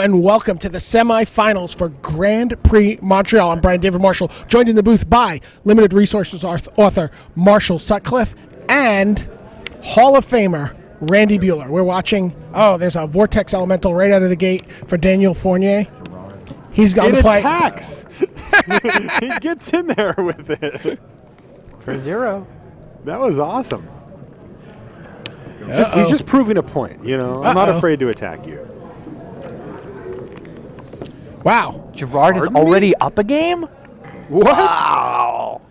and welcome to the semifinals for Grand Prix Montreal. I'm Brian David Marshall, joined in the booth by Limited Resources author Marshall Sutcliffe and Hall of Famer Randy Buehler. We're watching, there's a Vortex Elemental right out of the gate for Daniel Fournier. He's going to play. It attacks! He gets in there with it. For 0. That was awesome. He's just proving a point, you know. I'm not afraid to attack you. Wow. Gerard is already up a game? What? Wow.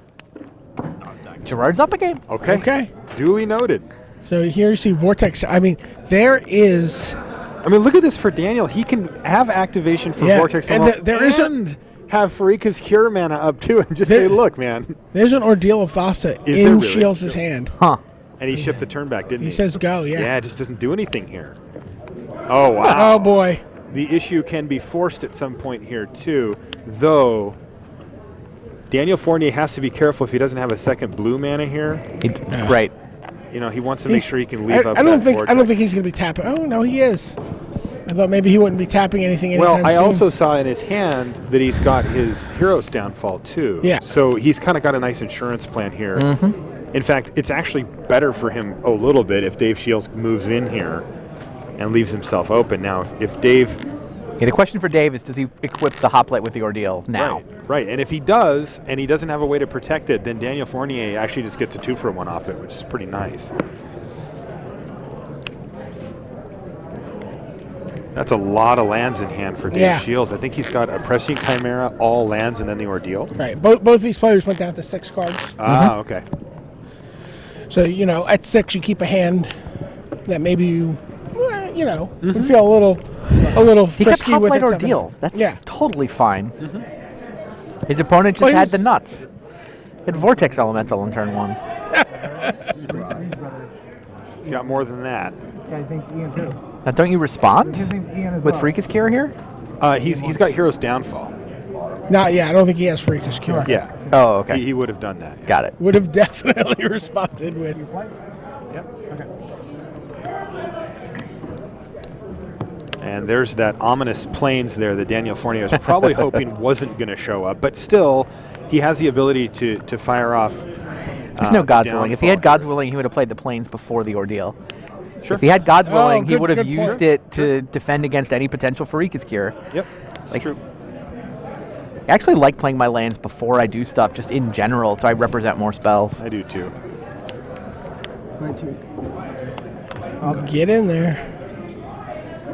Gerard's up a game. Okay. Duly noted. So here you see Vortex. I mean, there is... I mean, look at this for Daniel. He can have activation for Vortex and there is have Farika's Cure mana up too and just say, look, man. There's an Ordeal of Thassa in Shiels' hand. Huh. And he shipped the turn back, didn't he? He says go, yeah. Yeah, it just doesn't do anything here. Oh, wow. Oh, boy. The issue can be forced at some point here, too, though Daniel Fournier has to be careful if he doesn't have a second blue mana here. Right. You know, he wants to make sure he can leave up I don't think Vortex. he's going to be tapping. Oh, no, he is. I thought maybe he wouldn't be tapping anything anytime soon. Well, I also saw in his hand that he's got his Hero's Downfall, too. Yeah. So he's kind of got a nice insurance plan here. Mm-hmm. In fact, it's actually better for him a little bit if Dave Shiels moves in here and leaves himself open. Now, if Dave... Yeah, the question for Dave is, does he equip the Hoplite with the Ordeal now? Right. And if he does, and he doesn't have a way to protect it, then Daniel Fournier actually just gets a 2-for-1 off it, which is pretty nice. That's a lot of lands in hand for Dave Shiels. I think he's got a Prescient Chimera, all lands, and then the Ordeal. Right. Both these players went down to 6 cards. Okay. So, you know, at 6 you keep a hand that maybe you can feel a little frisky with it. Ordeal. That's totally fine. His opponent just had the nuts. He had Vortex Elemental in turn 1. He's got more than that. I think Ian too. Now, don't you respond with well. Freakus Cure here? He's got Hero's Downfall. I don't think he has Freakus Cure. Yeah. Oh, okay. He would have done that. Got it. Would have definitely responded with. Yep. Okay. And there's that ominous plains there that Daniel Fournier was probably hoping wasn't going to show up, but still, he has the ability to fire off. There's no God's Willing. If he had God's Willing, he would have played the plains before the Ordeal. Sure. If he had God's Willing, he would have good used point. it to defend against any potential Farika's Cure. Yep, that's true. I actually like playing my lands before I do stuff, just in general, so I represent more spells. I do too. Mine too. Get in there.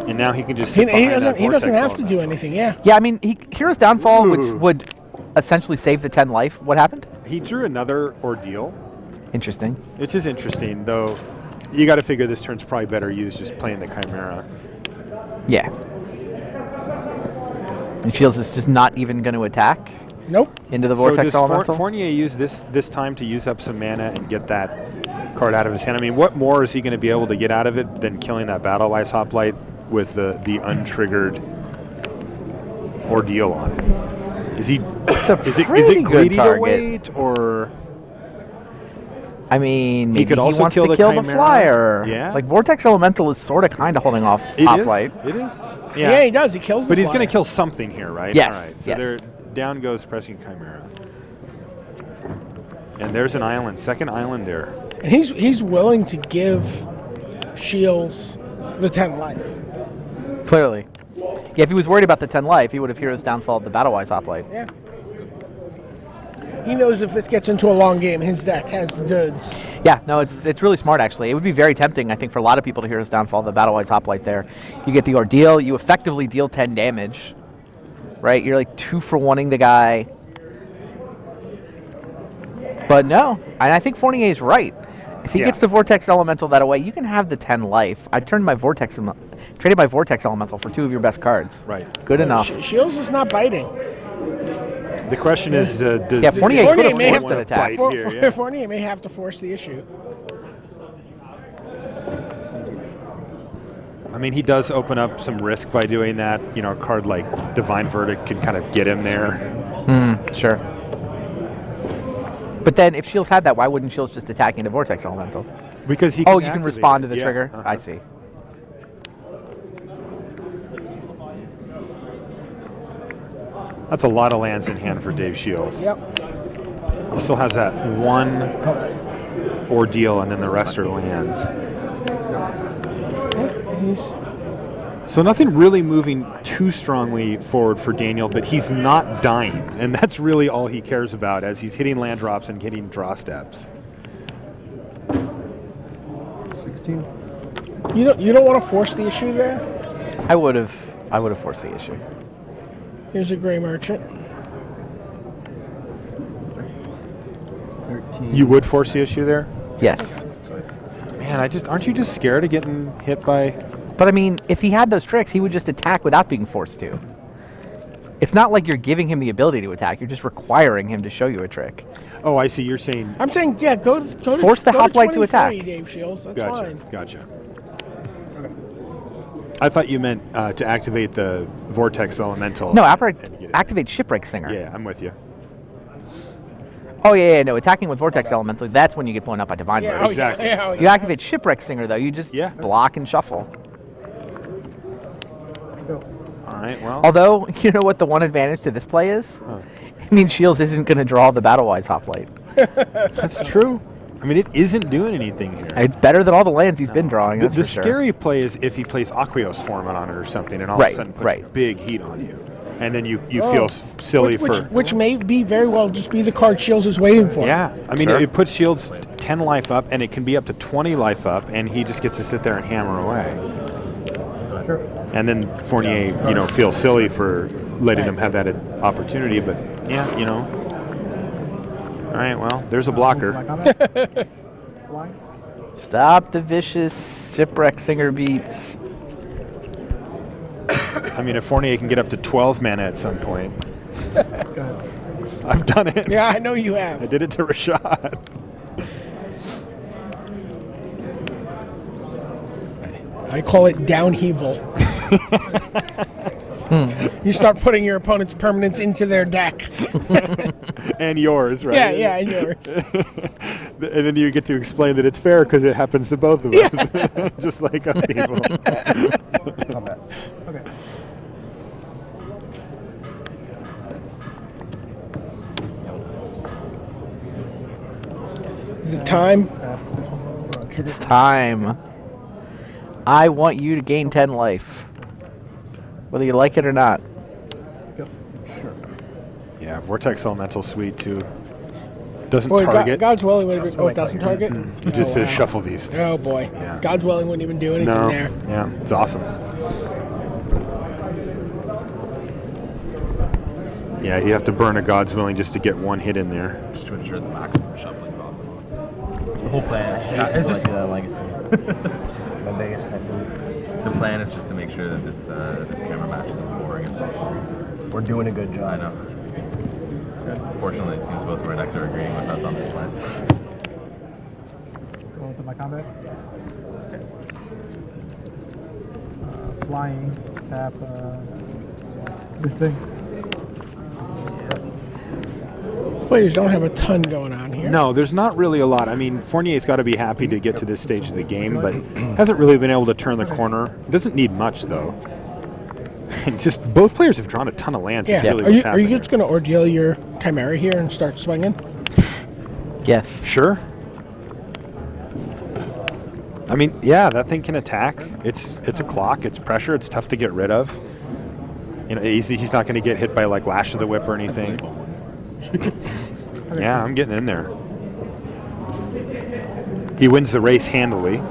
And now he can just He sit behind that doesn't Vortex have to do Elemental. anything. Yeah. Yeah, I mean, Hero's Downfall Ooh. would essentially save the 10 life. What happened? He drew another Ordeal, Interesting. which is interesting, though. You got to figure this turn's probably better used just playing the Chimera. Yeah. And Shields is just not even going to attack Nope. into the Vortex so Elemental. does Fournier use this time to use up some mana and get that card out of his hand? I mean, what more is he going to be able to get out of it than killing that Battlewise Hoplite with the untriggered Ordeal on it? Is it pretty good greedy to target. wait, or I mean, maybe he could also wants kill to the kill the Chimera? flyer. Yeah. Like, Vortex Elemental is sort of kind of holding off Hoplite. It is. Yeah, he does. He kills But the he's going flyer. to kill something here, right? Yes, All right. So yes. there, down goes Prescient Chimera. And there's an island, second island there. And he's willing to give Shields the 10 life. Clearly. Yeah, if he was worried about the 10 life, he would have Hero's Downfall the Battlewise Hoplite. Yeah. He knows if this gets into a long game, his deck has the goods. Yeah, no, it's really smart, actually. It would be very tempting, I think, for a lot of people to Hero's Downfall the Battlewise Hoplite there. You get the Ordeal, you effectively deal 10 damage, right? You're like 2-for-1ing the guy. But no, and I think Fournier is right. If he gets the Vortex Elemental that away, you can have the 10 life. I traded my Vortex Elemental for 2 of your best cards. Right. Good enough. Shields is not biting. The question is, does Fournier Fournier could have may have forced to an attack. bite here, yeah. Fournier may have to force the issue. I mean, he does open up some risk by doing that. You know, a card like Divine Verdict can kind of get him there. Sure. But then if Shields had that, why wouldn't Shields just attack into Vortex Elemental? Because he You can activate respond to it. the Yeah, trigger? I see. That's a lot of lands in hand for Dave Shiels. Yep. He still has that one ordeal, and then the rest are lands. Yeah, he's So nothing really moving too strongly forward for Daniel, but he's not dying, and that's really all he cares about as he's hitting land drops and hitting draw steps. 16. you don't want to force the issue there. I would have forced the issue. Here's a gray merchant. 13. You would force the issue there? Yes. Man, aren't you just scared of getting hit by? But I mean, if he had those tricks, he would just attack without being forced to. It's not like you're giving him the ability to attack. You're just requiring him to show you a trick. Oh, I see. You're saying. I'm saying, yeah, go Force the go hoplite to 23, attack. Dave Shiels. That's Gotcha. fine. Gotcha. I thought you meant to activate the Vortex Elemental. No, and get it. activate Shipwreck Singer. Yeah, I'm with you. Oh, yeah, no. Attacking with Vortex Elemental, that's when you get blown up by Divine Yeah, Bird. Exactly. Yeah, If you activate Shipwreck Singer, though, you just Yeah. block and shuffle. Go. All right, well. Although, you know what the one advantage to this play is? Huh. It means Shields isn't going to draw the Battlewise Hoplite. That's true. I mean, it isn't doing anything here. It's better than all the lands he's been drawing, The that's for sure. scary play is if he plays Aqueous Foreman on it or something, and all Right, of a sudden puts right. big heat on you. And then you Oh. feel silly Which may be very well just be the card Shields is waiting for. Yeah, I mean, Sure. it puts Shields 10 life up, and it can be up to 20 life up, and he just gets to sit there and hammer away. Sure. And then Fournier, feels silly for letting him have that opportunity, but yeah, All right, well, there's a blocker. My comment? Flying. Stop the vicious Shipwreck Singer beats. I mean, if Fournier can get up to 12 mana at some point. Go ahead. I've done it. Yeah, I know you I have. did it to Rashad. I call it downheaval. You start putting your opponent's permanents into their deck. And yours, right? Yeah, and yours. And then you get to explain that it's fair because it happens to both of us. Just like other people. Combat. Okay. Is it time? It's time. I want you to gain 10 life. Whether you like it or not. Go. Sure. Yeah, Vortex Elemental sweet too. Doesn't Boy, target. God's Welling wouldn't even. Oh, it doesn't target? It just says wow. shuffle these. Oh, boy. Yeah. God's Welling wouldn't even do anything No. there. Yeah, it's awesome. Yeah, you have to burn a God's Willing just to get one hit in there. Just to ensure the maximum shuffling possible. The whole plan. It's just legacy. My biggest pet peeve. The plan is just to make sure that this camera match is as boring as possible. We're doing a good job. I know. Fortunately, it seems both of our decks are agreeing with us on this plan. Go into my combat. Flying. Tap. This thing. Players don't have a ton going on here. No, there's not really a lot. I mean, Fournier's got to be happy to get to this stage of the game, but hasn't really been able to turn the corner. Doesn't need much, though. And just both players have drawn a ton of lands. Yeah. Is really Are you what's happening. just going to ordeal your Chimera here and start swinging? Yes. Sure. I mean, yeah, that thing can attack. It's a clock. It's pressure. It's tough to get rid of. He's not going to get hit by like Lash of the Whip or anything. Yeah, I'm getting in there. He wins the race handily.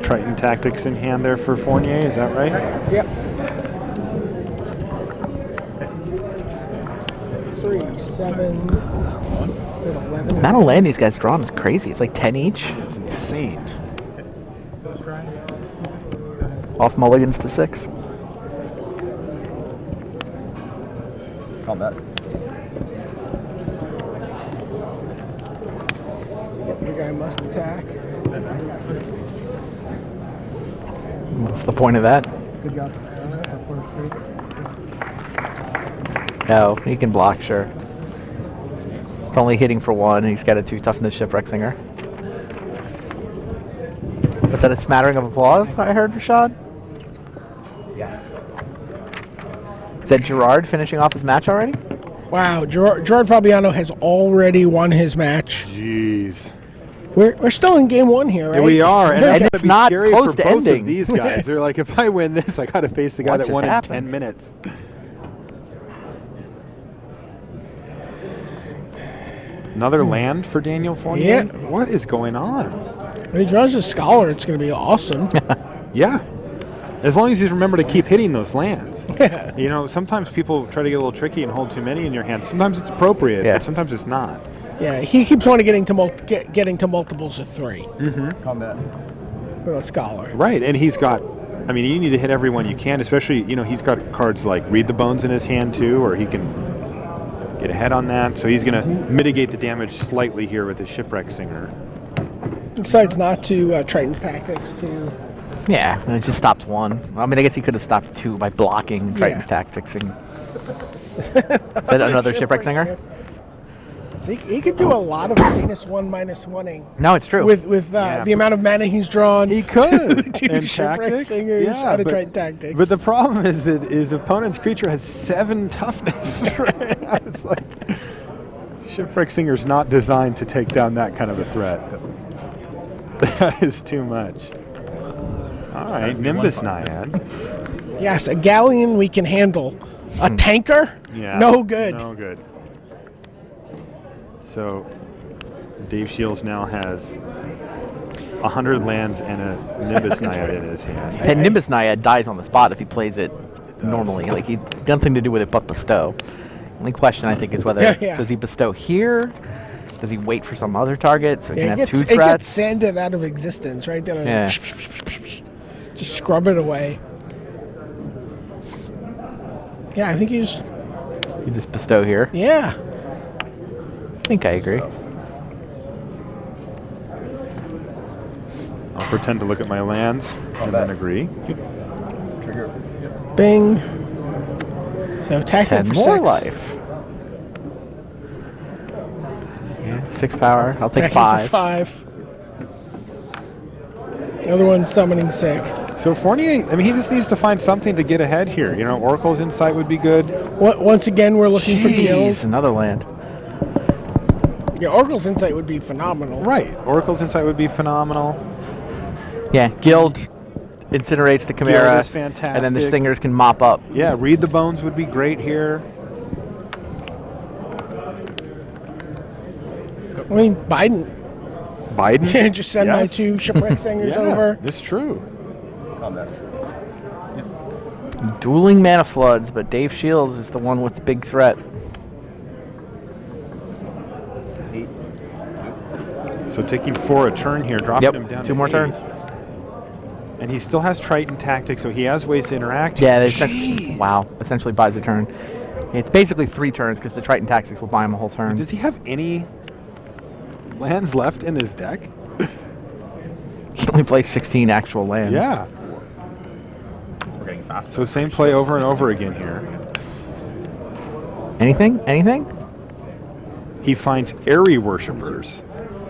Triton Tactics in hand there for Fournier, is that right? Yep. 3, 7, 11. The amount of land these guys drawn is crazy. It's like 10 each. It's insane. Off mulligans to 6. Combat. Yep, your guy must attack. What's the point of that? Good job. No, he can block, sure. It's only hitting for 1. He's got a 2 toughness Shipwreck Singer. Was that a smattering of applause I heard, Rashad? Is that Gerard finishing off his match already? Wow, Gerard Fabiano has already won his match. Jeez. We're still in game one here, right? Yeah, we are, and And that's it's gonna be not scary close for to both ending. of these guys. They're like, if I win this, I got to face the guy What that just won happened? in 10 minutes. Another land for Daniel Fournier? Yeah. What is going on? When he draws a scholar, it's going to be awesome. Yeah. As long as you remember to keep hitting those lands. Yeah. You know, sometimes people try to get a little tricky and hold too many in your hand. Sometimes it's appropriate, Yeah. but sometimes it's not. Yeah, he keeps wanting getting to multiples of 3 Combat. with a scholar. Right, and he's got, I mean, you need to hit everyone you can, especially, you know, he's got cards like Read the Bones in his hand too, or he can get ahead on that. So he's going to mitigate the damage slightly here with his Shipwreck Singer. Decides not to Triton's Tactics to... Yeah, and it just stopped 1. I mean, I guess he could have stopped 2 by blocking Triton's Tactics. And is that another Shipwreck Singer? So he could do a lot of -1/-1-ing. No, it's true. With the amount of mana he's drawn. He could. Two And Shipwreck tactics? Singers Yeah, out of but- Triton Tactics. But the problem is that his opponent's creature has 7 toughness. Right? It's like Shipwreck Singer's not designed to take down that kind of a threat. That is too much. All right, Nimbus Naiad. Yes, a galleon we can handle. A tanker? Yeah. No good. No good. So Dave Shiels now has 100 lands and a Nimbus Naiad in his hand. And Nimbus Naiad dies on the spot if he plays it normally. Like, he nothing to do with it but bestow. Only question, I think, is whether does he bestow here? Does he wait for some other target so he can have 2 it gets threats? sanded out of existence, right? Then Yeah. just scrub it away. Yeah, I think You just bestow here. yeah. I think I agree. I'll pretend to look at my lands and then agree. Trigger. Bing. So attacking 10 for more 6. life. Yeah, 6 power. I'll take Attacking 5. for 5. The other one's summoning sick. So Fournier, I mean, he just needs to find something to get ahead here. You know, Oracle's Insight would be good. Once again, we're looking for Jeez, gills. another land. Yeah, Oracle's Insight would be phenomenal. Right. Oracle's Insight would be phenomenal. Yeah, Guild incinerates the Chimera, is fantastic. and then the Stingers can mop up. Yeah, Read the Bones would be great here. I mean, Biden. Biden? Just send my Yes. 2 Shipwreck Singers Yeah, over. it's true. Combat. Dueling Mana Floods, but Dave Shiels is the one with the big threat. 8. So taking 4 a turn here, dropping him down 2 to more 8. turns. And he still has Triton Tactics, so he has ways to interact. Yeah, they Jeez. essentially buys a turn. It's basically 3 turns because the Triton Tactics will buy him a whole turn. Does he have any lands left in his deck? He only plays 16 actual lands. Yeah. We're getting faster. So same play over and over again here. Anything? Anything? He finds Airy Worshippers.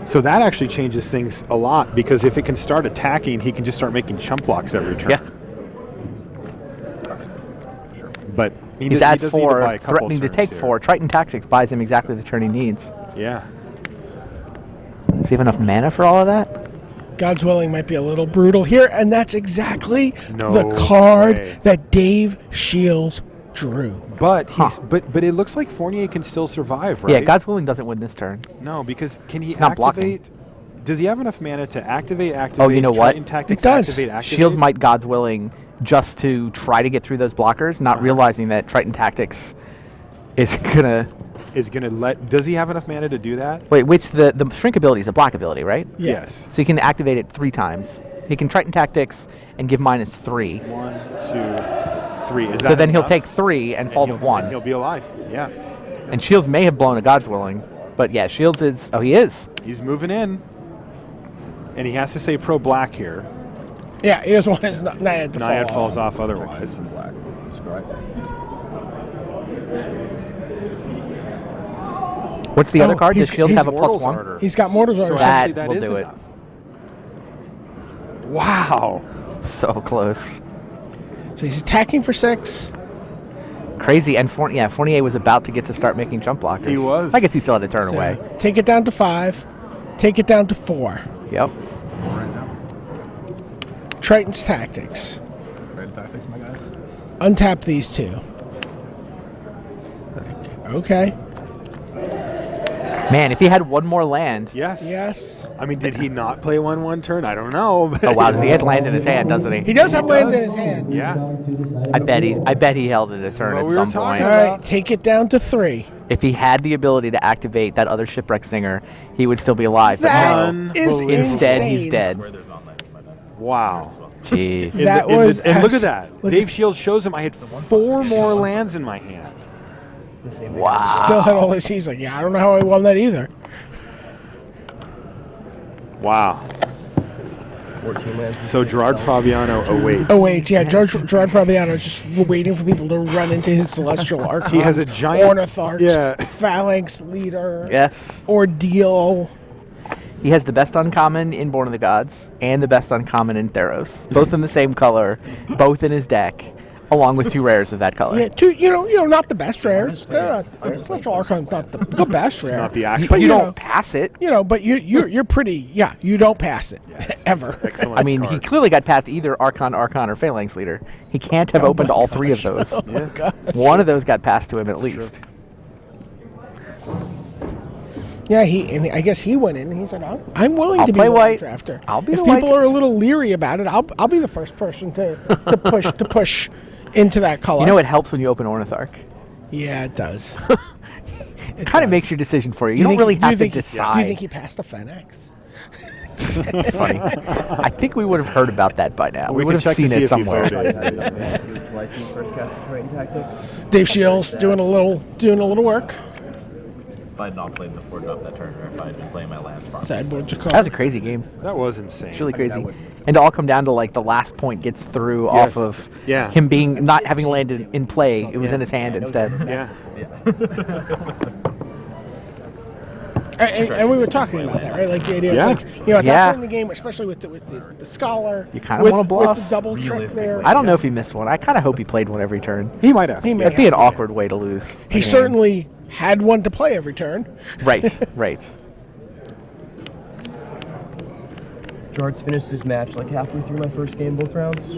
So that actually changes things a lot, because if it can start attacking, he can just start making chump blocks every turn. Yeah. But he He's does at need to 4, buy a couple threatening to turns take here. 4. Triton Tactics buys him exactly the turn he needs. Yeah. Does he have enough mana for all of that? God's willing might be a little brutal here, and that's exactly No the card way. that Dave Shiels drew. But he's but it looks like Fournier can still survive, right? Yeah, God's Willing doesn't win this turn. No, because can he He's not blocking. activate? Does he have enough mana to activate? Oh, you know what? Triton Tactics, It does. Activate. Shields might God's Willing just to try to get through those blockers, not realizing that Triton Tactics is gonna... Is gonna let. Does he have enough mana to do that? Wait, which the shrink ability is a block ability, right? Yes. So he can activate it 3 times. He can Triton Tactics and give -3. 1, 2, 3. Is So that then he'll enough? take 3 and fall to And 1. he'll be alive. Yeah. And Shields may have blown a God's Willing, but yeah, Shields is... Oh, he is. He's moving in, and he has to say pro black here. Yeah, he doesn't want his Naiad to Naiad fall falls off otherwise. Black. Scry. What's the other Oh, card? Does he's- Shields he's have a Mortal's +1? Ardor. He's got Mortar's So Ardor. That essentially will is do it. enough. Wow. So close. So he's attacking for 6. Crazy. And Fournier was about to get to start making jump blockers. He was. I guess he still had to turn So, away. take it down to 5. Take it down to 4. Yep. Right now. Triton's Tactics. Ready tactics, my guys. Untap these 2. Okay. Man, if he had one more land. Yes. Yes. I mean, did he not play 1/1 turn? I don't know. but- Oh wow, does he has land in his hand, doesn't he? He does have land in his hand. Yeah. I bet he held it a turn what at we were some talking point. All right, take it down to 3. If he had the ability to activate that other shipwreck singer, he would still be alive. But That no, is instead insane. he's dead. Where there's not lands, my bad. Wow. Jeez. That was and look at abs- that. look Dave at- Shiels shows him I had 4 more lands in my hand. Wow. Still had all this. He's like, yeah, I don't know how I won that either. Wow. 14 lands. So Gerard Fabiano awaits. Oh wait, yeah, Gerard Fabiano is just waiting for people to run into his celestial archon. He has a giant- ornitharch, yeah. phalanx leader, Yes. ordeal. He has the best uncommon in Born of the Gods and the best uncommon in Theros. Both in the same color, both in his deck, along with 2 rares of that color. Yeah, two. You know, not the best rares. They're not. Celestial archon's not the best rare. Not the You, actual. But you you don't know- pass it. But you're pretty. Yeah, you don't pass it ever. Excellent I mean, he card. clearly got past either Archon, or Phalanx Leader. He can't have opened all 3 of those. Yeah. One of those got passed to him at least. Yeah, I guess he went in and he said, "I'm willing I'll to be play the white. drafter. I'll be if the people white." are a little leery about it, I'll be the first person to push into that color. You know it helps when you open Ornitharch. Yeah, it does. It kind of makes your decision for you. You don't think really he- have to think decide. Do you think he passed the Fennex? Funny. I think we would have heard about that by now. We would can have check to seen see it if he somewhere. voted. License first cast of Triton Tactics. Dave Shiels doing a little work. If I had not played the Ford up that turn, or if I had been playing my lands properly. Sideboard to call. That was a crazy game. That was insane. It's really crazy. would- And to all come down to like the last point gets through Yes. off of Yeah. him being not having landed in play. It was in his hand instead. Yeah. And we were talking about that, right? Like the idea, Yeah. of like, at Yeah. that point in the game, especially with the scholar, You kinda with- wanna bluff. with the double trick there. I don't know if he missed one. I kind of hope he played one every turn. He might have. He may That'd be an have. awkward way to lose. He certainly had one to play every turn. Right, right. Gerard's finished his match like halfway through my first game, both rounds.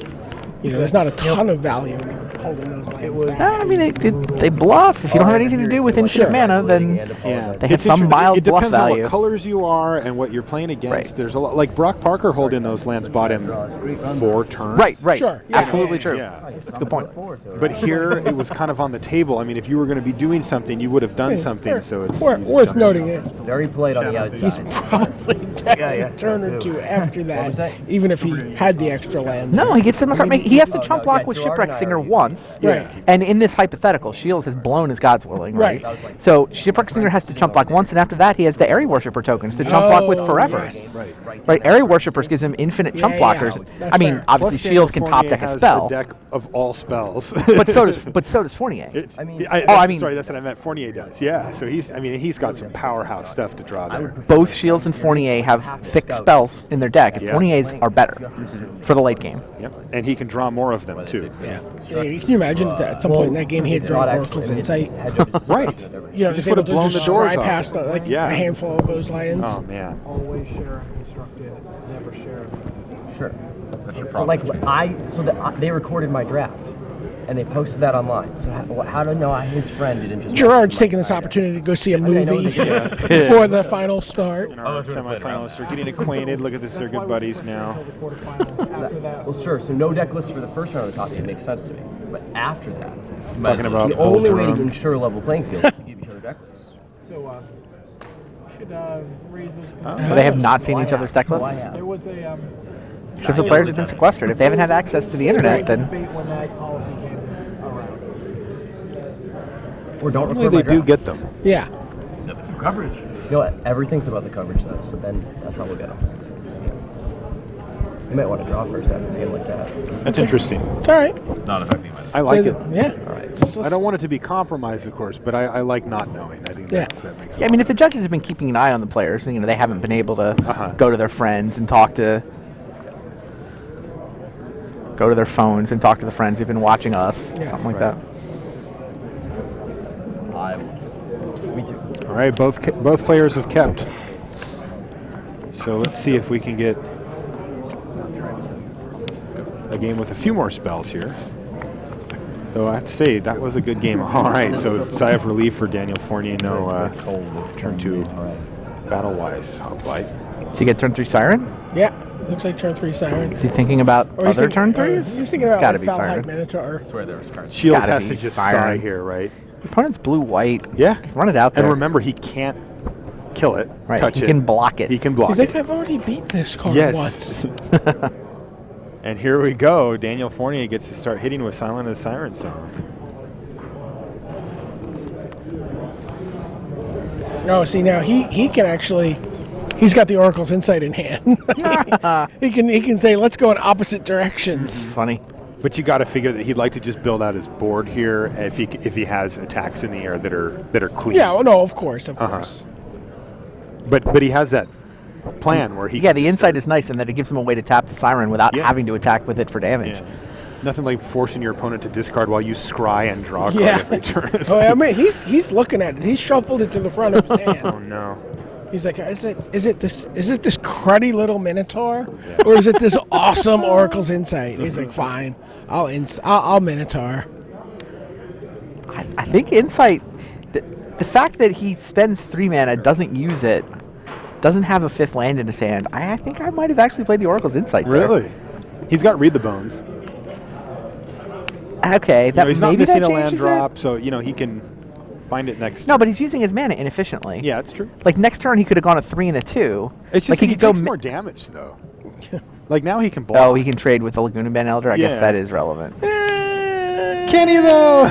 There's not a ton of value in holding those lands back. I mean, they bluff. If you don't have anything to do with infinite mana, then Yeah. they have It's some interesting. mild It bluff depends on value. what colors you are and what you're playing against. Right. There's a lot. Like Brock Parker holding those lands bought him 4 turns. Right, right. Sure. Yeah, Absolutely yeah, true. yeah. That's a good point. But here it was kind of on the table. I mean, if you were going to be doing something, you would have done something. So it's Worth noting it. Very polite on the outside. Probably a turn or two after that, even if he had the extra land. No, he gets to start making. He has to chump block with Shipwreck Singer once. Right. And in this hypothetical, Shields has blown his God's Willing, right? Right. So Shipwreck Singer has to chump block once, and after that, he has the Airy Worshipper tokens to chump block with forever. Yes. Right. Airy Worshippers gives him infinite chump Yeah, blockers. that's I mean, fair. obviously Plus, Shields can Daniel top deck Fournier a has spell, a deck of all spells. but so does Fournier. It's, I mean- sorry, that's what I meant. Fournier does. Yeah. So he's got some powerhouse stuff to draw there. Both Shields and Fournier have thick spells in their deck. Yeah. Fournier's are better for the late game. Yep. And he can draw more of them too. Yeah. Can you imagine that at some point in that game he had drawn Oracle's Insight? Right. Just Just able would have to blown just the doors scry off past it. a Yeah. handful of those lands. Oh man. Always share constructed, never share. Sure. That's your So problem. like they recorded my draft, and they posted that online. So how do I know his friend didn't just? Gerard's taking this opportunity to go see a I know movie they did. before the final start. And our semifinalists are getting acquainted. Look at this, they're good buddies now. The quarterfinals. After that, Well, sure. So no deck list for the first round of the top eight makes sense to me. But after that, Talking about the only way to Jerome. ensure level playing field is to give each other deck lists. so should raise this. But they have not seen each other's deck So I lists. have. There was a Except the players have been sequestered. If they haven't had access to the internet, then debate when that policy came around. Or don't Normally record they my do draft. get them. Yeah. Coverage. You know what? Everything's about the coverage though. So then that's how we'll get them. You might want to draw first after a game like that. That's interesting. It's all right. Not affecting my. I like it. Yeah. All right. Just I don't want it to be compromised, of course, but I like not knowing. I think Yeah. that makes yeah, I mean, if the judges have been keeping an eye on the players, they haven't been able to go to their friends and go to their phones and talk to the friends who've been watching us, Yeah. something like Right. that. All right, both players have kept. So let's see if we can get a game with a few more spells here. Though I have to say, that was a good game. All right, so sigh of relief for Daniel Fournier. No turn 2 battle-wise hoplite. So you get turn 3 Siren? Yeah, looks like turn 3 Siren. Is he thinking about Or he's other thinking- turn or 3s? He's thinking about gotta like be Foul-Hide Siren. Minotaur. I swear there was cards. Shiels gotta has be to just Siren. sigh here, right? Opponent's blue-white. Yeah. Run it out there. And remember, he can't kill it, right. touch he it. can block it. He can block He's it. like, I've already beat this card Yes. once. And here we go. Daniel Fournier gets to start hitting with Silent as Siren Song. Oh, see now he can actually, he's got the Oracle's Insight in hand. he can say, let's go in opposite directions. Funny. But you got to figure that he'd like to just build out his board here if he has attacks in the air that are clean. Yeah, well, no, of course. But he has that plan where he Yeah, can the just insight start- is nice in that it gives him a way to tap the Siren without Yeah. having to attack with it for damage. Yeah. Nothing like forcing your opponent to discard while you scry and draw a card Yeah. every turn. It's Oh, I like, mean, he's looking at it. He's shuffled it to the front of his oh hand. no. He's like, is it this cruddy little Minotaur, or is it this awesome Oracle's Insight? He's like, fine, I'll Minotaur. I think insight, the fact that he spends 3 mana, doesn't use it, doesn't have a 5th land in his hand, I think I might have actually played the Oracle's Insight there. Really? He's got Read the Bones. Okay, that He's not maybe missing that a land changes drop, so he can find it next. No, but he's using his mana inefficiently. Yeah, it's true. Like next turn, he could have gone a 3 and a 2. It's just like that he could go takes more damage though. Like now he can block. Oh, he can trade with the Laguna Band Elder. I guess Yeah. that is relevant. Can he though?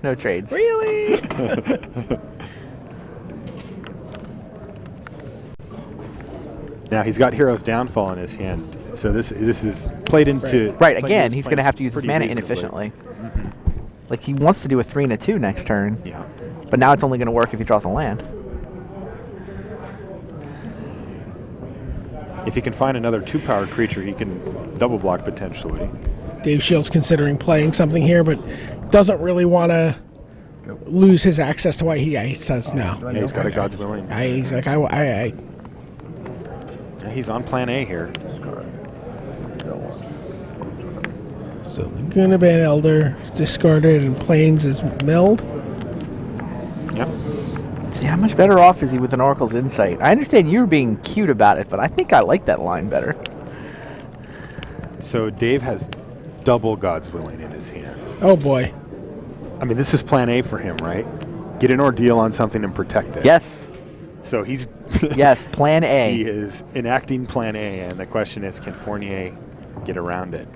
no trades. Really? Now he's got Hero's Downfall in his hand, so this is played into Right, played again, into he's play going to have to use his pretty mana reasonably. inefficiently. Like he wants to do a 3 and a 2 next turn, Yeah. but now it's only going to work if he draws a land. If he can find another 2-powered creature, he can double block potentially. Dave Shields considering playing something here, but doesn't really want to lose his access to white. He says no. Yeah, he's got a God's Willing. He's like, I Yeah, he's on plan A here. So Laguna Band Elder discarded and Plains is milled. Yep. See, how much better off is he with an Oracle's Insight? I understand you were being cute about it, but I think I like that line better. So Dave has double God's Willing in his hand. Oh boy. I mean, this is plan A for him, right? Get an ordeal on something and protect it. Yes. So he's Yes, plan A. he is enacting plan A, and the question is, can Fournier get around it?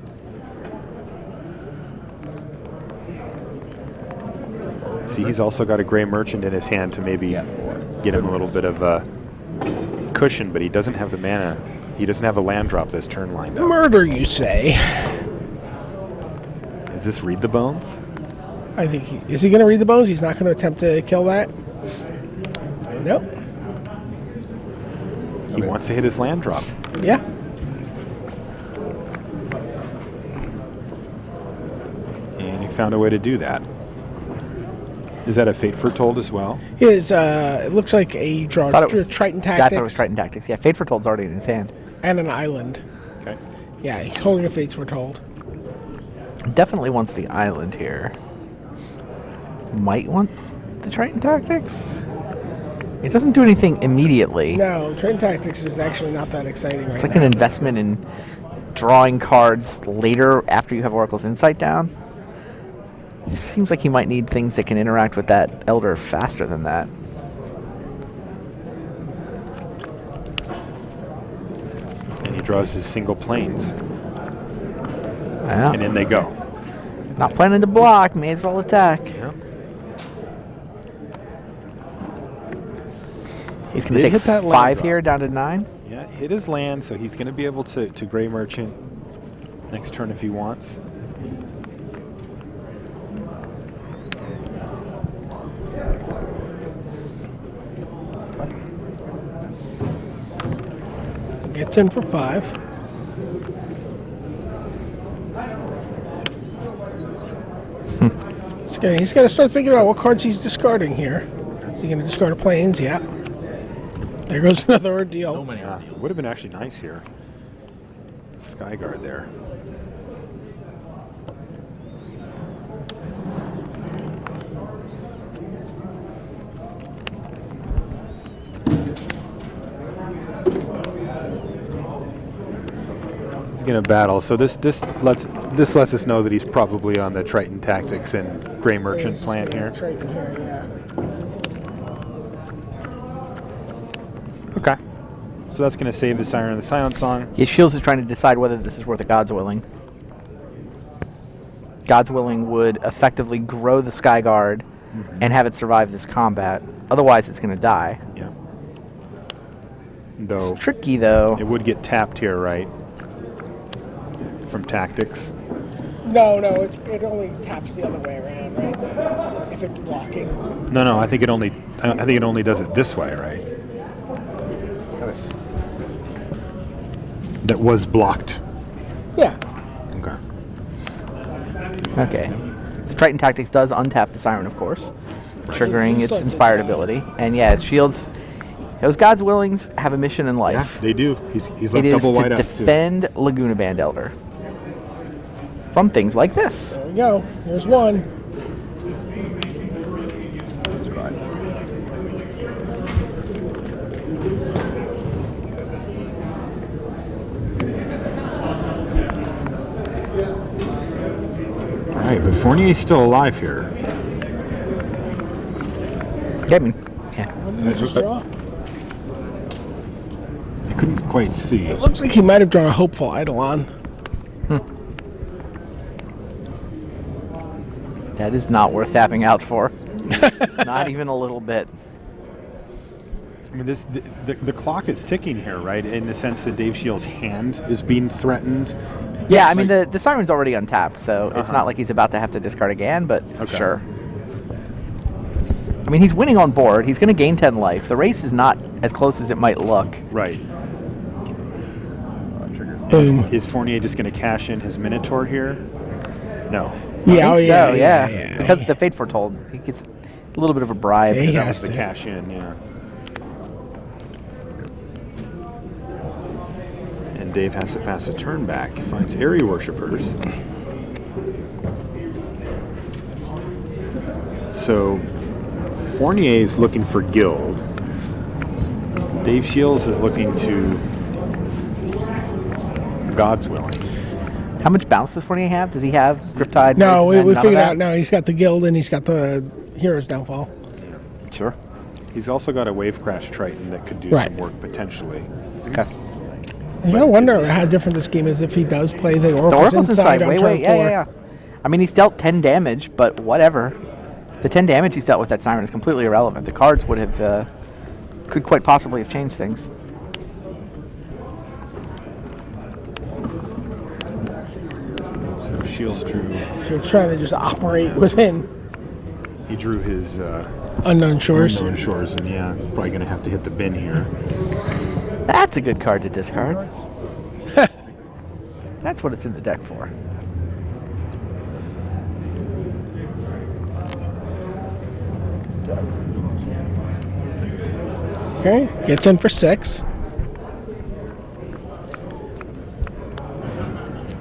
See, he's also got a Gray Merchant in his hand to maybe get him a little bit of a cushion, but he doesn't have the mana. He doesn't have a land drop this turn lined up. Murder, you say? Is this Read the Bones? I think is he going to read the bones? He's not going to attempt to kill that. Nope. He wants to hit his land drop. Yeah. And he found a way to do that. Is that a Fate Foretold as well? His it looks like a draw Thought it was- Triton I thought Tactics it was Triton Tactics. Yeah, Fate Foretold's already in his hand. and an island. Okay. Yeah, he's holding a Fates Foretold. Definitely wants the island here. Might want the Triton Tactics. It doesn't do anything immediately. No, Triton Tactics is actually not that exciting right It's like now. an investment in drawing cards later after you have Oracle's Insight down. It seems like he might need things that can interact with that Elder faster than that. And he draws his single planes, Yeah. and in they go. Not planning to block, may as well attack. Yep. He's going Did to hit take that land 5 drop. here down to 9. Yeah, hit his land, so he's going to be able to Gray Merchant next turn if he wants. Gets in for 5. Hmm. He's got to start thinking about what cards he's discarding here. he going to discard a planes? Yeah. There goes another ordeal. So many Yeah, ordeals. would have been actually nice here. Skyguard there. He's gonna battle. So this lets us know that he's probably on the Triton Tactics and Gray Merchant plan here. Triton here, yeah. Okay. So that's going to save the Siren of the Silent Song. Yeah, Shiels is trying to decide whether this is worth a God's Willing. God's Willing would effectively grow the Skyguard and have it survive this combat. Otherwise, it's going to die. Yeah. Though It's tricky, though. it would get tapped here, right? From Tactics. No, it only taps the other way around, right? If it's blocking. No, I think it only does it this way, right? That was blocked. Yeah. Okay. Okay. The Triton Tactics does untap the Siren, of course, triggering its inspired ability. And yeah, it's Shields. Those God's Willings have a mission in life. They do. He's It left is double to white up too. defend Laguna Band Elder from things like this. There we go. Here's one. All right, but Fournier's still alive here. Yeah, I mean, yeah. What did he just draw? I couldn't quite see. It looks like he might have drawn a Hopeful Eidolon. That is not worth tapping out for. Not even a little bit. I mean, the clock is ticking here, right? In the sense that Dave Shields' hand is being threatened. Yeah, I mean, the Siren's already untapped, so it's Uh-huh. not like he's about to have to discard again, but Okay. sure. I mean, he's winning on board. He's going to gain 10 life. The race is not as close as it might look. Right. Boom. Is Fournier just going to cash in his Minotaur here? No. Yeah, I oh think yeah, so, yeah. Because the Fate Foretold, he gets a little bit of a bribe. Yeah, he That has was the to. cash in, yeah. And Dave has to pass a turn back. Finds area worshippers. So Fournier is looking for guild. Dave Shields is looking to God's Willing. How much bounce does Fournier have? Does he have Griptide? No, we None of figured that? out now. He's got the guild and he's got the Hero's Downfall. Sure. He's also got a Wave Crash Triton that could do Right. some work potentially. Okay. You gotta wonder how different this game is if he does play the The Oracle's Oracle's inside. on Wait, turn 4. yeah. I mean, he's dealt 10 damage, but whatever. The 10 damage he's dealt with that Siren is completely irrelevant. The cards would have, could quite possibly have changed things. So Shields drew. So it's trying to just operate within He drew his Unknown Shores. Unknown Shores, and yeah, probably going to have to hit the bin here. That's a good card to discard. That's what it's in the deck for. Okay, gets in for 6.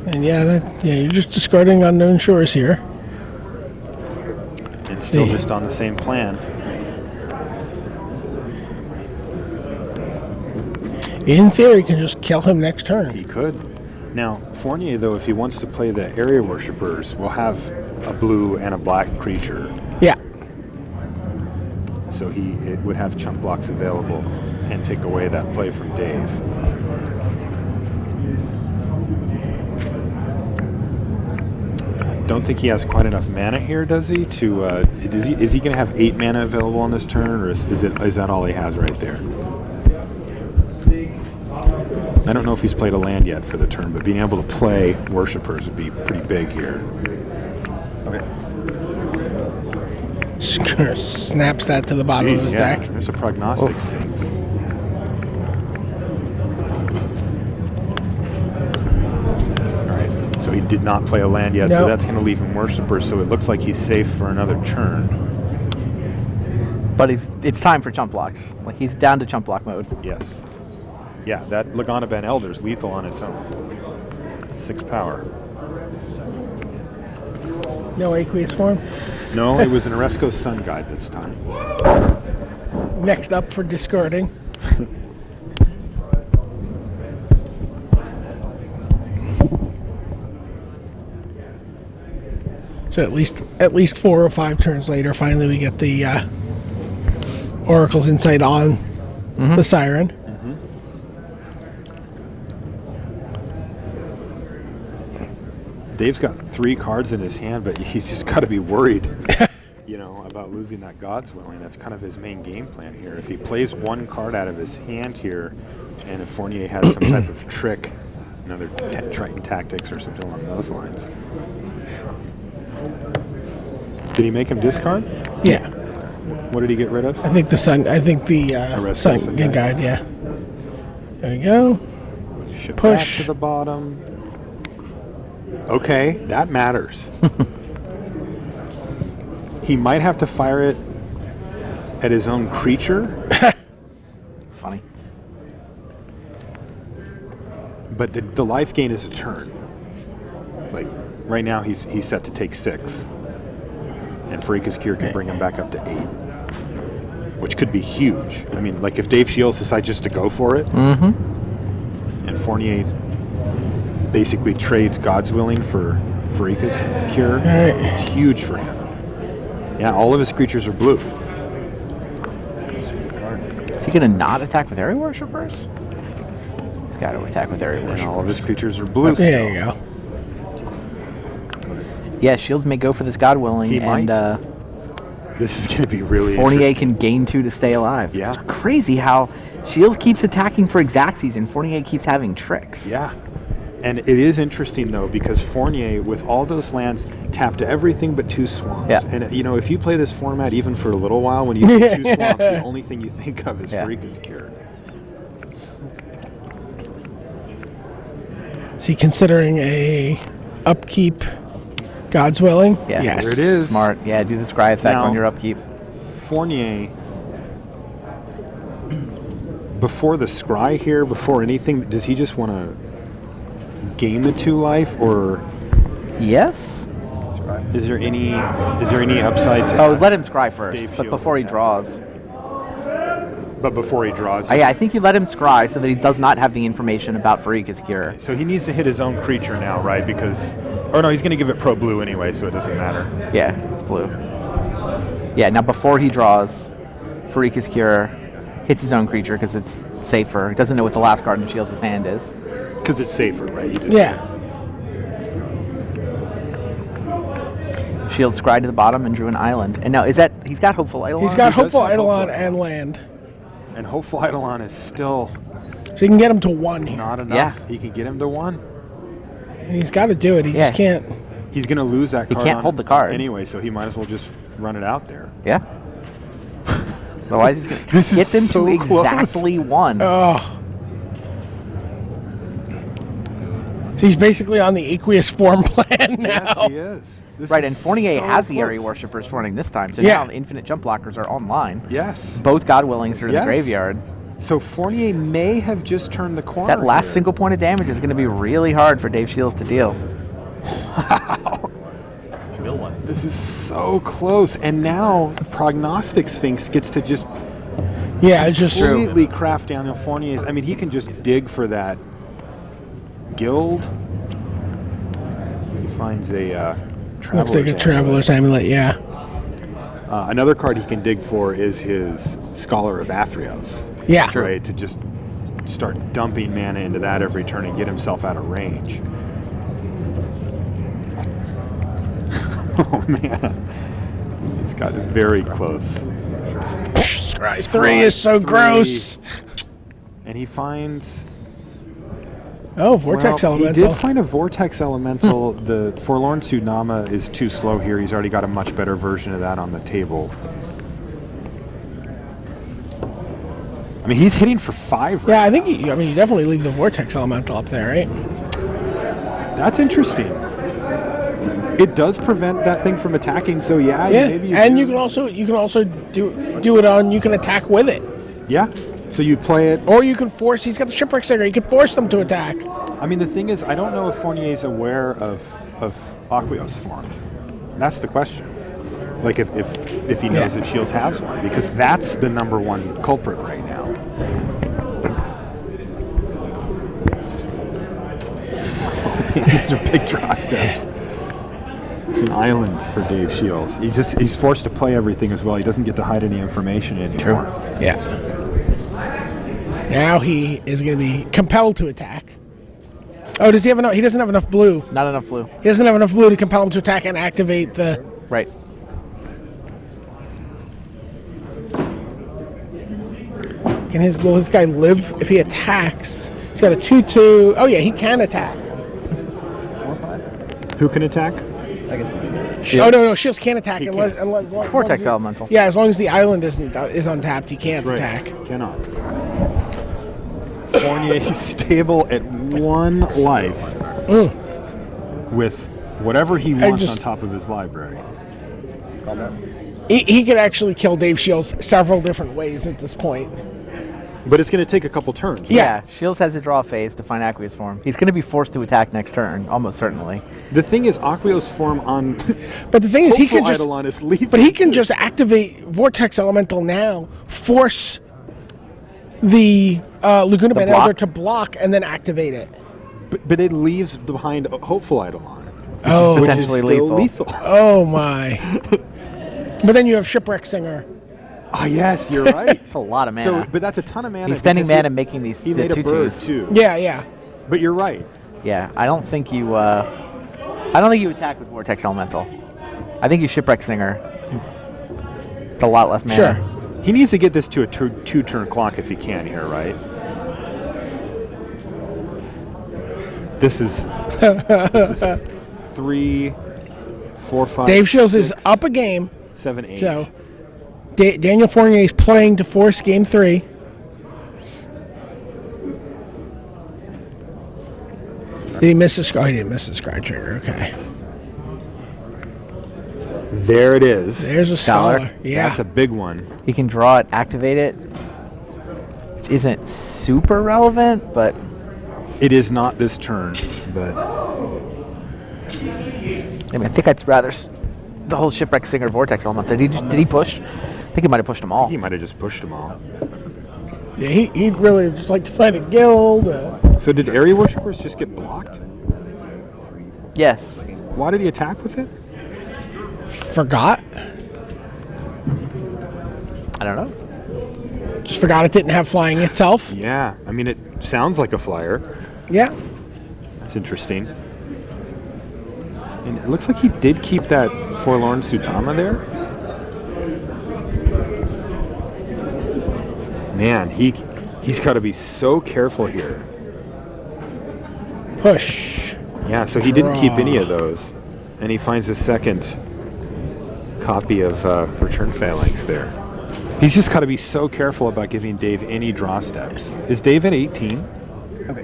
And yeah, you're just discarding Unknown Shores here. And still See. just on the same plan. In theory, can just kill him next turn. He could. Now, Fournier, though, if he wants to play the area worshippers, will have a blue and a black creature. Yeah. So it would have chump blocks available and take away that play from Dave. I don't think he has quite enough mana here, does he? Is he going to have 8 mana available on this turn, or is that all he has right there? I don't know if he's played a land yet for the turn, but being able to play worshippers would be pretty big here. Okay. Snaps that to the bottom of his yeah, deck. there's a prognostic sphinx. All right, so he did not play a land yet, so Nope. that's going to leave him worshippers. So it looks like he's safe for another turn. But it's time for chump blocks. Like, he's down to chump block mode. Yes. Yeah, that Lagana Ben Elder's lethal on its own. 6 power. No aqueous form. No, it was an Oresco Sun Guide this time. Next up for discarding. So at least 4 or 5 turns later, finally we get the Oracle's Insight on the Siren. Dave's got 3 cards in his hand, but he's just got to be worried, about losing that God's Willing. That's kind of his main game plan here. If he plays 1 card out of his hand here, and if Fournier has some type of trick, another Triton Tactics or something along those lines. Did he make him discard? Yeah. What did he get rid of? I think the Sun Sun Guide, Guide. yeah. There we go. Ship Push. back to the bottom. Okay, that matters. He might have to fire it at his own creature, Funny. but the life gain is a turn. Like, right now he's set to take 6. And Farika's Cure can bring him back up to 8. Which could be huge. I mean, like if Dave Shiels decides just to go for it, and Fournier basically trades God's Willing for Farika's Cure, it's huge for him. Yeah, all of his creatures are blue. Is he going to not attack with Area Worshippers? He's got to attack with Area And Worshippers. all of his creatures are blue. There you go. Yeah, Shields may go for this God Willing, He and might. This is going to be really Fournier interesting. can gain 2 to stay alive. Yeah. It's crazy how Shields keeps attacking for Xaxes and Fournier keeps having tricks. Yeah. And it is interesting, though, because Fournier, with all those lands, tapped everything but 2 swamps. Yeah. And, if you play this format even for a little while, when you see 2 swamps, the only thing you think of is Yeah. Farika's Cure. Is he considering a upkeep God's Willing? Yeah. Yes. There it is. Smart. Yeah, do the scry effect Now- on your upkeep. Fournier, before the scry here, before anything, does he just want to gain the 2 life, or Yes? is there any upside to Oh, let him scry first, Dave but Shields before he attack? draws. But before he draws, Yeah, I think you let him scry so that he does not have the information about Farika's Cure. so he needs to hit his own creature now, right? Because, or no, he's going to give it pro blue anyway, so it doesn't matter. Yeah, it's blue. Yeah, now before he draws, Farika's Cure hits his own creature because it's safer. He doesn't know what the last card in Shields' hand is. Because it's safer, right? You just, Yeah. Shield scryed to the bottom and drew an island. And now, is that, he's got Hopeful Eidolon? He's got He does Hopeful have Eidolon Hopeful and land. And Hopeful Eidolon is still So you can get him to 1 here. not enough. Yeah. He can get him to 1. And he's got to do it. He Yeah. just can't. He's going to lose that He card. can't hold the card. Anyway, so he might as well just run it out there. Yeah. Otherwise, he's going This to is get them so to close. exactly 1. Oh. So he's basically on the aqueous form plan now. Yes, he is. This Right, is and Fournier so has the Area close. Worshippers running this time, so Yeah. now the infinite jump blockers are online. Yes. Both God Willings are in Yes. the graveyard. So Fournier may have just turned the corner. That last here. single point of damage is going to be really hard for Dave Shields to deal. Mill one. This is so close. And now Prognostic Sphinx gets to just Yeah, it's just completely craft Daniel Fournier's. I mean, he can just dig for that guild. He finds a looks like a Traveler's Traveler's Amulet. Yeah. Another card he can dig for is his Scholar of Athreos. Yeah. Right, to just start dumping mana into that every turn and get himself out of range. Oh man, it's gotten very close. Scry 3 is so Three. gross. And he finds. Oh, Vortex well, Elemental. He did find a Vortex Elemental. The Forlorn Tsunama is too slow here. He's already got a much better version of that on the table. I mean, he's hitting for 5 right Yeah, I think you definitely leave the Vortex Elemental up there, right? That's interesting. It does prevent that thing from attacking, so yeah. Yeah, Maybe and do. you can also do it on. You can attack with it, Yeah. So you play it. or you can force. He's got the shipwreck singer. You can force them to attack. I mean, the thing is, I don't know if Fournier's aware of Aqueous form. That's the question. Like if he knows that Shiels has one, because that's the number one culprit right now. These are big draw steps. It's an island for Dave Shiels. He's forced to play everything as well. He doesn't get to hide any information anymore. Yeah. Now he is going to be compelled to attack. Oh, does he have enough? He doesn't have enough blue. Not enough blue. He doesn't have enough blue to compel him to attack and activate the. Right. Can will this guy live if he attacks? He's got a 2/2. Oh yeah, he can attack. Who can attack? Oh no, Shields can't attack He unless, can't. unless, as long Vortex as elemental. Yeah, as long as the island is untapped, he can't attack. Cannot. Fournier stable at 1 life with whatever he wants on top of his library. He could actually kill Dave Shields several different ways at this point. But it's going to take a couple turns. Right? Yeah. Shields has a draw phase to find Aqueous form. He's going to be forced to attack next turn, almost certainly. The thing is, Aqueous form on But the thing is, he can just. Eidolon is lethal. But he can just activate Vortex Elemental now, force the Laguna Band block? Elder to block, and then activate it. But it leaves behind Hopeful Eidolon. Oh, Which is Potentially still lethal. oh my! But then you have Shipwreck Singer. Oh, yes, you're right. It's a lot of mana. But that's a ton of mana. He's spending because mana making these He the made a bird, tutus. too. Yeah. But you're right. Yeah, I don't think you attack with Vortex Elemental. I think you Shipwreck Singer. It's a lot less mana. Sure. He needs to get this to a two-turn clock if he can here, right? This is 3, 4, 5. Dave Shields is 6, up a game, 7, 8. so Daniel Fournier is playing to force Game 3. Did he miss a? Oh, he didn't miss the Sky Trigger. Okay. There it is. There's a Scholar. scholar. Yeah. That's a big one. He can draw it, activate it. Which isn't super relevant, but It is not this turn, but I mean, I think I'd rather the whole Shipwreck Singer Vortex Elemental. Did he push? I think he might have pushed them all. he might have just pushed them all. Yeah, he'd really just like to find a guild. So did Area Worshippers just get blocked? Yes. Why did he attack with it? Forgot. I don't know. Just forgot it didn't have flying itself. Yeah, I mean, it sounds like a flyer. Yeah. That's interesting. And it looks like he did keep that Forlorn Sudama there. Man, he's got to be so careful here. Push. Yeah, so he didn't keep any of those. And he finds a second copy of Return Phalanx there. He's just got to be so careful about giving Dave any draw steps. Is Dave at 18?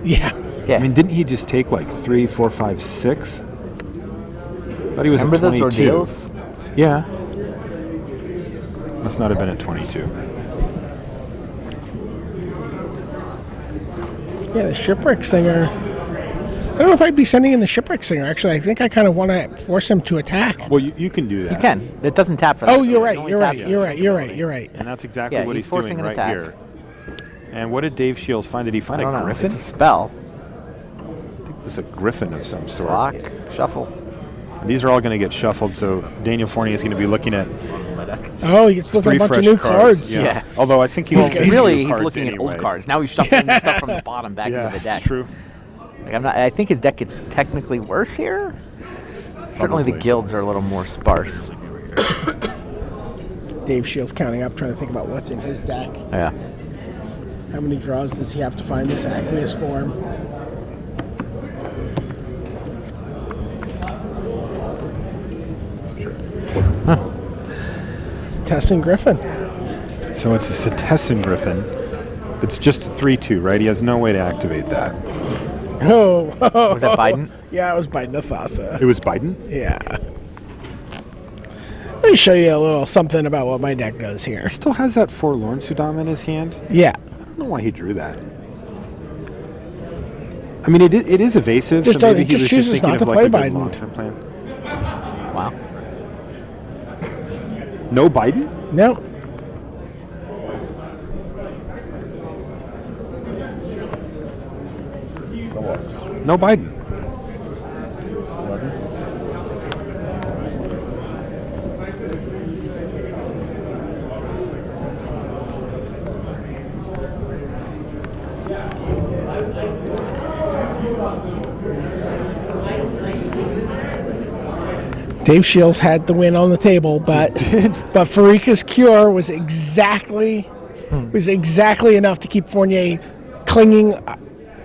Yeah. Yeah. I mean, didn't he just take like 3, 4, 5, 6? Thought he was Remember at those 22. ordeals? Yeah. Must not have been at 22. Yeah, the Shipwreck Singer. I don't know if I'd be sending in the Shipwreck Singer. Actually, I think I kind of want to force him to attack. Well, you can do that. You can. It doesn't tap for that. Oh, you're right. It only You're right. taps- You're right. And that's exactly Yeah, what he's he's forcing doing an right attack. here. And what did Dave Shiels find? Did he find I a don't know. griffin? It's a spell. I think it was a griffin of some sort. Block. Shuffle. These are all going to get shuffled, so Daniel Fournier is going to be looking at Oh, you get to look at 3 a bunch fresh of new cards. Yeah. Yeah. Although I think He's he's Really, he's looking at old cards. Now he's shuffling the stuff from the bottom back Yeah, into the deck. true. Like, I think his deck gets technically worse here. Certainly the Probably. guilds are a little more sparse. Dave Shields counting up, trying to think about what's in his deck. Yeah. How many draws does he have to find this aqueous form? It's a Tessin Griffin. So it's a Setessan Griffin. It's just a 3/2, right? He has no way to activate that. Oh. Was that Biden? Yeah, it was Biden. I thought so. It was Biden? Yeah. Let me show you a little something about what my deck does here. He still has that Forlorn Sudam in his hand. Yeah. I don't know why he drew that. I mean, it is evasive, Just so maybe he just was just chooses thinking not of to like a play good Biden. long-term plan. Wow. No Biden? No. No Biden. Dave Shiels had the win on the table, but Farika's cure was exactly enough to keep Fournier clinging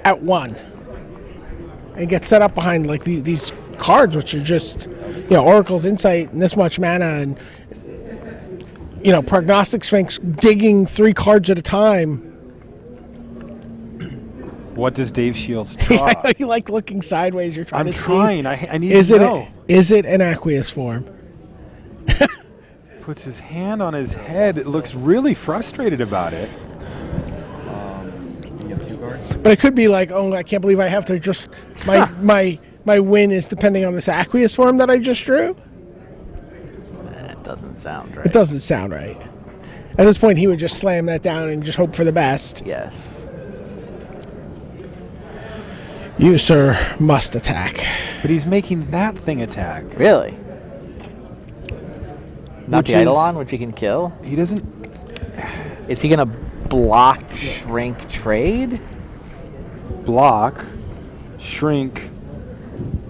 at 1 and get set up behind like these cards, which are just Oracle's Insight and this much mana, and Prognostic Sphinx digging 3 cards at a time. What does Dave Shields draw? I know you like looking sideways. You're trying I'm to trying. see. I need Is to it know. is it an aqueous form? Puts his hand on his head. It looks really frustrated about it. You have 2 cards? But it could be like, oh, I can't believe I have to just my win is depending on this aqueous form that I just drew. That doesn't sound right. It doesn't sound right. At this point, he would just slam that down and just hope for the best. Yes. You, sir, must attack. But he's making that thing attack. Really? Not Which the is- Eidolon, which he can kill? He doesn't. Is he gonna block, shrink, trade? Block, shrink.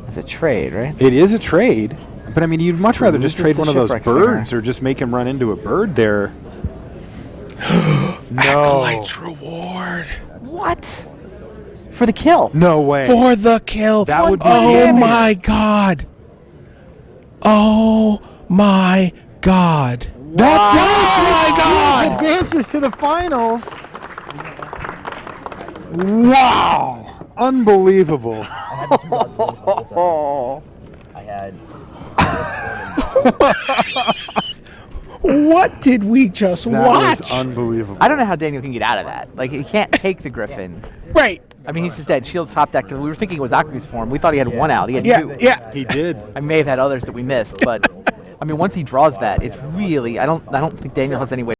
It's a trade, right? It is a trade, but I mean, you'd much rather just Loses trade the one of those shipwreck birds singer. or just make him run into a bird there. Acolyte's reward. What? For the kill? No way. For the kill. That would be Oh damage. my god. Oh my god. That's Oh my god. Advances to the finals. Wow. Unbelievable. I had the 2 cards the whole time. I had. What did we just That watch? was unbelievable. I don't know how Daniel can get out of that. Like, he can't take the Griffin. Right. I mean, he's just dead. Shield's top deck, because we were thinking it was Aqueous form. We thought he had 1 out. He had Yeah, 2. yeah. He did. I may have had others that we missed, but I mean, once he draws that, it's really I don't think Daniel has any way